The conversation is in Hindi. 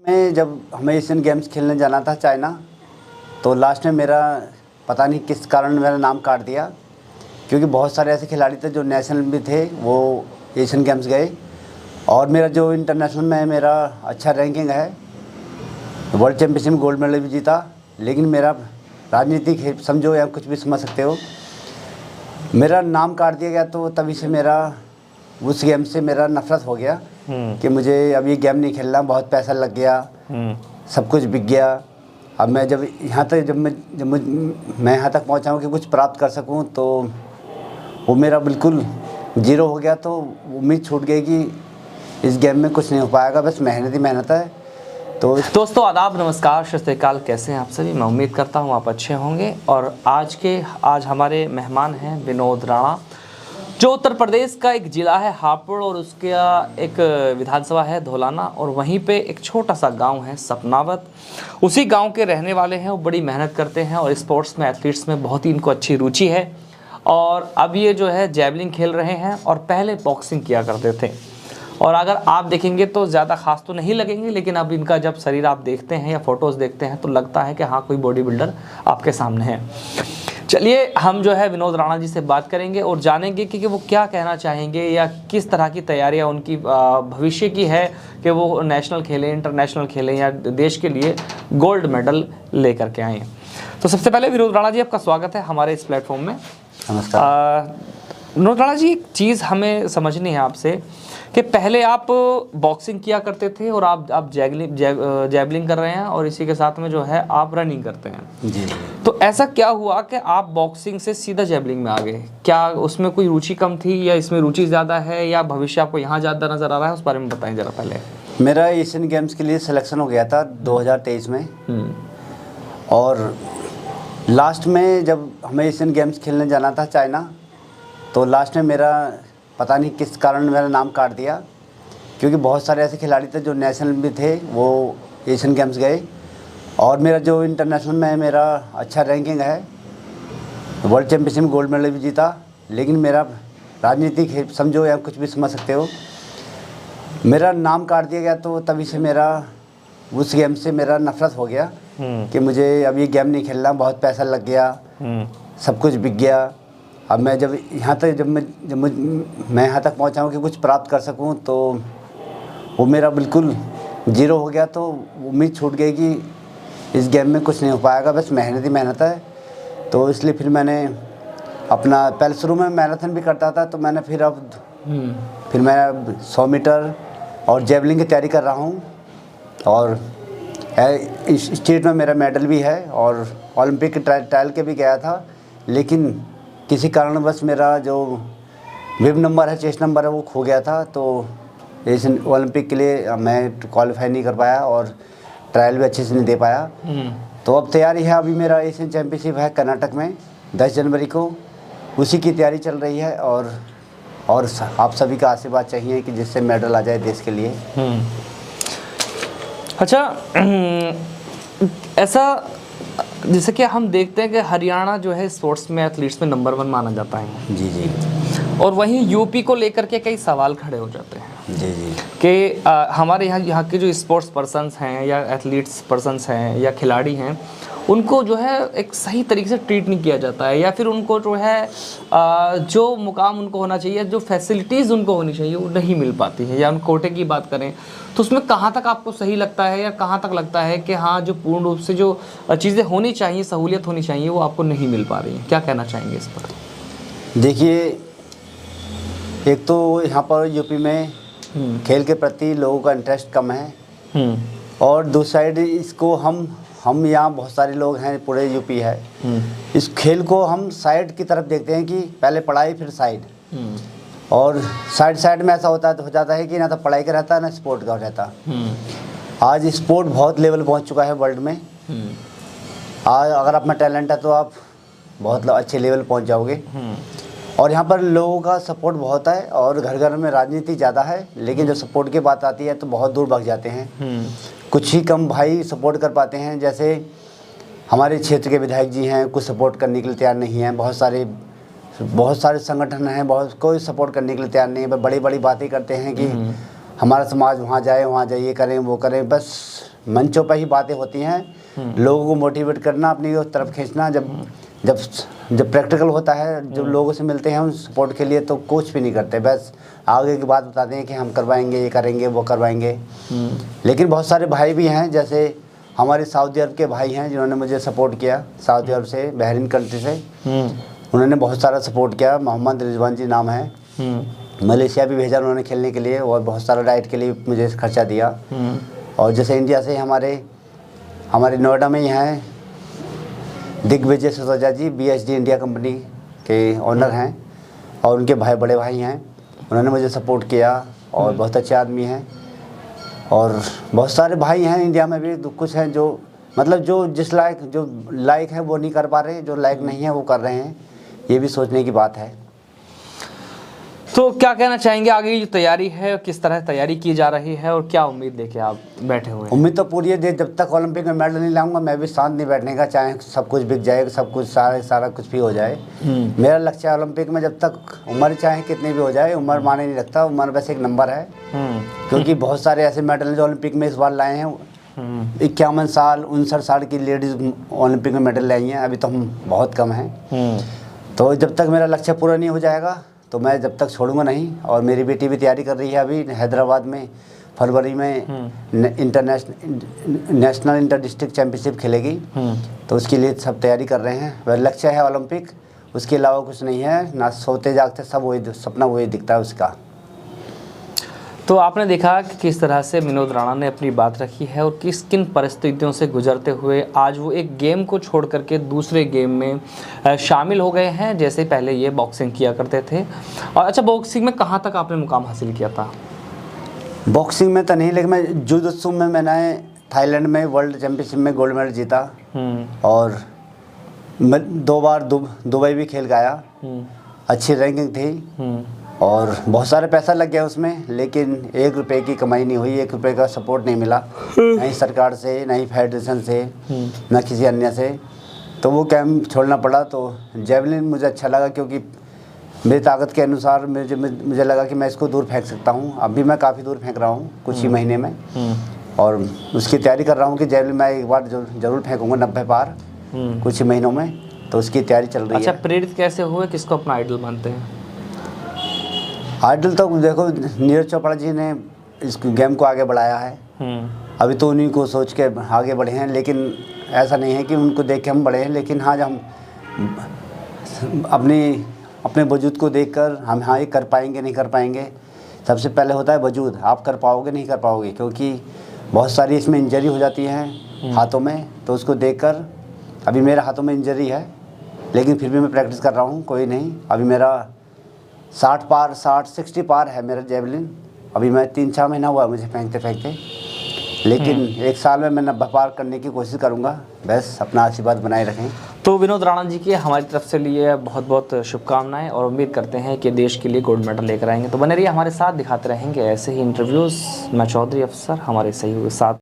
मैं जब हमें एशियन गेम्स खेलने जाना था चाइना, तो लास्ट में मेरा पता नहीं किस कारण मेरा नाम काट दिया, क्योंकि बहुत सारे ऐसे खिलाड़ी थे जो नेशनल भी थे, वो एशियन गेम्स गए और मेरा जो इंटरनेशनल में मेरा अच्छा रैंकिंग है, वर्ल्ड चैम्पियनशिप में गोल्ड मेडल भी जीता। लेकिन मेरा राजनीतिक समझो या कुछ भी समझ सकते हो, मेरा नाम काट दिया गया। तो तभी से मेरा उस गेम से मेरा नफरत हो गया कि मुझे अब ये गेम नहीं खेलना, बहुत पैसा लग गया, सब कुछ बिक गया। अब मैं जब यहाँ तक मैं यहाँ तक पहुँचा हूँ कि कुछ प्राप्त कर सकूँ, तो वो मेरा बिल्कुल जीरो हो गया। तो उम्मीद छूट गई कि इस गेम में कुछ नहीं हो पाएगा, बस मेहनत ही मेहनत है। तो दोस्तों आदाब, नमस्कार, सत श्री अकाल। कैसे हैं आप सभी? मैं उम्मीद करता हूं आप अच्छे होंगे। और आज हमारे मेहमान हैं विनोद राणा, जो उत्तर प्रदेश का एक ज़िला है हापुड़ और उसका एक विधानसभा है धौलाना, और वहीं पे एक छोटा सा गांव है सपनावत। उसी गांव के रहने वाले हैं। वो बड़ी मेहनत करते हैं और स्पोर्ट्स में, एथलीट्स में बहुत ही इनको अच्छी रुचि है। और अब ये जो है जैवलिन खेल रहे हैं और पहले बॉक्सिंग किया करते थे। और अगर आप देखेंगे तो ज़्यादा खास तो नहीं लगेंगे, लेकिन अब इनका जब शरीर आप देखते हैं या फोटोज़ देखते हैं तो लगता है कि हाँ, कोई बॉडी बिल्डर आपके सामने है। चलिए हम जो है विनोद राणा जी से बात करेंगे और जानेंगे कि वो क्या कहना चाहेंगे या किस तरह की तैयारियां उनकी भविष्य की है कि वो नेशनल खेलें, इंटरनेशनल खेलें या देश के लिए गोल्ड मेडल लेकर के आएँ। तो सबसे पहले विनोद राणा जी, आपका स्वागत है हमारे इस प्लेटफॉर्म में। नमस्कार। विनोद राणा जी, एक चीज़ हमें समझनी है आपसे कि पहले आप बॉक्सिंग किया करते थे और आप जैवलिन कर रहे हैं और इसी के साथ में जो है आप रनिंग करते हैं जी। तो ऐसा क्या हुआ कि आप बॉक्सिंग से सीधा जैवलिन में आ गए? क्या उसमें कोई रुचि कम थी या इसमें रुचि ज़्यादा है या भविष्य आपको यहाँ ज़्यादा नज़र आ रहा है? उस बारे में बताएं ज़रा पहले। मेरा एशियन गेम्स के लिए सिलेक्शन हो गया था 2023 में, और लास्ट में जब हमें एशियन गेम्स खेलने जाना था चाइना, तो लास्ट में मेरा पता नहीं किस कारण मेरा नाम काट दिया, क्योंकि बहुत सारे ऐसे खिलाड़ी थे जो नेशनल भी थे, वो एशियन गेम्स गए और मेरा जो इंटरनेशनल में मेरा अच्छा रैंकिंग है, वर्ल्ड चैम्पियनशिप में गोल्ड मेडल भी जीता। लेकिन मेरा राजनीतिक समझो या कुछ भी समझ सकते हो, मेरा नाम काट दिया गया। तो तभी से मेरा उस गेम से मेरा नफरत हो गया कि मुझे अब ये गेम नहीं खेलना, बहुत पैसा लग गया, सब कुछ बिक गया। अब मैं जब मैं यहाँ तक पहुँचा हूँ कि कुछ प्राप्त कर सकूँ, तो वो मेरा बिल्कुल जीरो हो गया। तो उम्मीद छूट गई कि इस गेम में कुछ नहीं हो पाएगा, बस मेहनत ही मेहनत है। तो इसलिए फिर मैंने अपना पहले शुरू में मैराथन भी करता था, तो मैंने फिर मैं 100 मीटर और जैवलिन की तैयारी कर रहा हूँ, और स्टेट में मेरा मेडल भी है और ओलंपिक के ट्रायल के भी गया था। लेकिन किसी कारणवश मेरा जो विब नंबर है, चेस्ट नंबर है, वो खो गया था। तो एशियन ओलंपिक के लिए मैं क्वालिफाई नहीं कर पाया और ट्रायल भी अच्छे से नहीं दे पाया। तो अब तैयारी है, अभी मेरा एशियन चैम्पियनशिप है कर्नाटक में 10 जनवरी को, उसी की तैयारी चल रही है। और आप सभी का आशीर्वाद चाहिए कि जिससे मेडल आ जाए देश के लिए। अच्छा, ऐसा जैसे कि हम देखते हैं कि हरियाणा जो है स्पोर्ट्स में, एथलीट्स में नंबर 1 माना जाता है। जी जी। और वहीं यूपी को लेकर के कई सवाल खड़े हो जाते हैं जी जी कि हमारे यहाँ के जो स्पोर्ट्स पर्सन्स हैं या एथलीट्स पर्सन्स हैं या खिलाड़ी हैं, उनको जो है एक सही तरीके से ट्रीट नहीं किया जाता है, या फिर उनको जो है जो मुकाम उनको होना चाहिए, जो फैसिलिटीज़ उनको होनी चाहिए, वो नहीं मिल पाती है। या उन कोटे की बात करें तो उसमें कहाँ तक आपको सही लगता है या कहाँ तक लगता है कि हाँ, जो पूर्ण रूप से जो चीज़ें होनी चाहिए, सहूलियत होनी चाहिए, वो आपको नहीं मिल पा रही है? क्या कहना चाहेंगे इस पर? देखिए, एक तो यहाँ पर यूपी में खेल के प्रति लोगों का इंटरेस्ट कम है, और दूसरी साइड इसको हम यहाँ बहुत सारे लोग हैं, पूरे यूपी है, इस खेल को हम साइड की तरफ देखते हैं कि पहले पढ़ाई फिर साइड। और साइड में ऐसा हो जाता है कि ना तो पढ़ाई का रहता है ना स्पोर्ट का रहता। आज स्पोर्ट बहुत लेवल पहुँच चुका है वर्ल्ड में। आज अगर आप में टैलेंट है तो आप बहुत अच्छे लेवल पहुँच जाओगे। और यहाँ पर लोगों का सपोर्ट बहुत है और घर घर में राजनीति ज़्यादा है, लेकिन जब सपोर्ट की बात आती है तो बहुत दूर भाग जाते हैं। कुछ ही कम भाई सपोर्ट कर पाते हैं, जैसे हमारे क्षेत्र के विधायक जी हैं, कुछ सपोर्ट करने के लिए तैयार नहीं हैं। बहुत सारे संगठन हैं, बहुत कोई सपोर्ट करने के लिए तैयार नहीं है, बड़ी बड़ी बातें करते हैं कि हमारा समाज वहाँ जाए, ये करें वो करें, बस मंचों पर ही बातें होती हैं। लोगों को मोटिवेट करना, अपनी उस तरफ खींचना। जब प्रैक्टिकल होता है, जब लोगों से मिलते हैं हम सपोर्ट के लिए, तो कुछ भी नहीं करते, बस आगे की बात बताते हैं कि हम करवाएंगे, ये करेंगे, वो करवाएंगे। लेकिन बहुत सारे भाई भी हैं, जैसे हमारे सऊदी अरब के भाई हैं जिन्होंने मुझे सपोर्ट किया, सऊदी अरब से, बहरीन कंट्री से। उन्होंने बहुत सारा सपोर्ट किया। मोहम्मद रिजवान जी नाम है। मलेशिया भी भेजा उन्होंने खेलने के लिए, और बहुत सारा डाइट के लिए मुझे खर्चा दिया। और जैसे इंडिया से हमारे नोएडा में ही हैं दिग्विजय सतोजा जी, BSD इंडिया कंपनी के ओनर हैं, और उनके बड़े भाई हैं। उन्होंने मुझे सपोर्ट किया, और बहुत अच्छे आदमी हैं। और बहुत सारे भाई हैं इंडिया में भी, कुछ हैं जो मतलब जो लायक है वो नहीं कर पा रहे, जो लायक नहीं है वो कर रहे हैं। ये भी सोचने की बात है। तो क्या कहना चाहेंगे, आगे की जो तैयारी है किस तरह तैयारी की जा रही है, और क्या उम्मीद लेके आप बैठे हुए हैं? उम्मीद तो पूरी है, जब तक ओलंपिक में मेडल नहीं लाऊंगा मैं भी शांत नहीं बैठने का, चाहे सब कुछ बिक जाए, सब कुछ सारा कुछ भी हो जाए। मेरा लक्ष्य है ओलंपिक में, जब तक उम्र चाहे कितनी भी हो जाए, उम्र माने नहीं रखता, उम्र बस एक नंबर है। क्योंकि बहुत सारे ऐसे मेडल जो ओलंपिक में इस बार लाए हैं, 51 साल 59 साल की लेडीज़ ओलंपिक में मेडल लाई हैं। अभी तो हम बहुत कम हैं। तो जब तक मेरा लक्ष्य पूरा नहीं हो जाएगा तो मैं जब तक छोड़ूंगा नहीं। और मेरी बेटी भी तैयारी कर रही है, अभी हैदराबाद में फरवरी में नेशनल इंटर डिस्ट्रिक्ट चैम्पियनशिप खेलेगी। तो उसके लिए सब तैयारी कर रहे हैं। वह लक्ष्य है ओलंपिक, उसके अलावा कुछ नहीं है। ना सोते जागते सब वही सपना वही दिखता है उसका। तो आपने देखा कि किस तरह से विनोद राणा ने अपनी बात रखी है, और किन परिस्थितियों से गुजरते हुए आज वो एक गेम को छोड़ करके दूसरे गेम में शामिल हो गए हैं। जैसे पहले ये बॉक्सिंग किया करते थे। और अच्छा, बॉक्सिंग में कहाँ तक आपने मुकाम हासिल किया था? बॉक्सिंग में तो नहीं, लेकिन मैं जुडोत्सु में मैंने थाईलैंड में वर्ल्ड चैम्पियनशिप में गोल्ड मेडल जीता। और मैं 2 बार दुबई भी खेल गया। अच्छी रैंकिंग थी, और बहुत सारे पैसा लग गया उसमें, लेकिन 1 रुपये की कमाई नहीं हुई, 1 रुपये का सपोर्ट नहीं मिला, नहीं सरकार से, नहीं फेडरेशन से, न किसी अन्य से। तो वो कैंप छोड़ना पड़ा। तो जेवलिन मुझे अच्छा लगा, क्योंकि मेरी ताकत के अनुसार मुझे लगा कि मैं इसको दूर फेंक सकता हूँ। अभी मैं काफ़ी दूर फेंक रहा हूँ कुछ ही महीने में, और उसकी तैयारी कर रहा हूँ कि जेवलिन मैं एक बार ज़रूर फेंकूँगा 90 पार कुछ ही महीनों में। तो उसकी तैयारी चल रही है। अच्छा, प्रेरित कैसे हुए, किसको अपना आइडल मानते हैं? आइडल तो देखो, नीरज चोपड़ा जी ने इस गेम को आगे बढ़ाया है। अभी तो उन्हीं को सोच के आगे बढ़े हैं, लेकिन ऐसा नहीं है कि उनको देख के हम बढ़े हैं। लेकिन हाँ, जब हम अपने वजूद को देखकर हम हाँ ये कर पाएंगे नहीं कर पाएंगे, सबसे पहले होता है वजूद। आप कर पाओगे नहीं कर पाओगे, क्योंकि बहुत सारी इसमें इंजरी हो जाती है हाथों में। तो उसको देखकर, अभी मेरे हाथों में इंजरी है, लेकिन फिर भी मैं प्रैक्टिस कर रहा हूँ। कोई नहीं, अभी मेरा 60 पार है मेरा जेवलिन। अभी मैं 3-4 महीना हुआ मुझे फेंकते, लेकिन 1 साल में मैं 90 पार करने की कोशिश करूँगा। बस अपना आशीर्वाद बनाए रखें। तो विनोद राणा जी की हमारी तरफ से लिए बहुत बहुत शुभकामनाएं, और उम्मीद करते हैं कि देश के लिए गोल्ड मेडल लेकर आएंगे। तो बने रहिए हमारे साथ, दिखाते रहेंगे ऐसे ही इंटरव्यूज़। मैं चौधरी अफसर, हमारे सहयोगी साथ।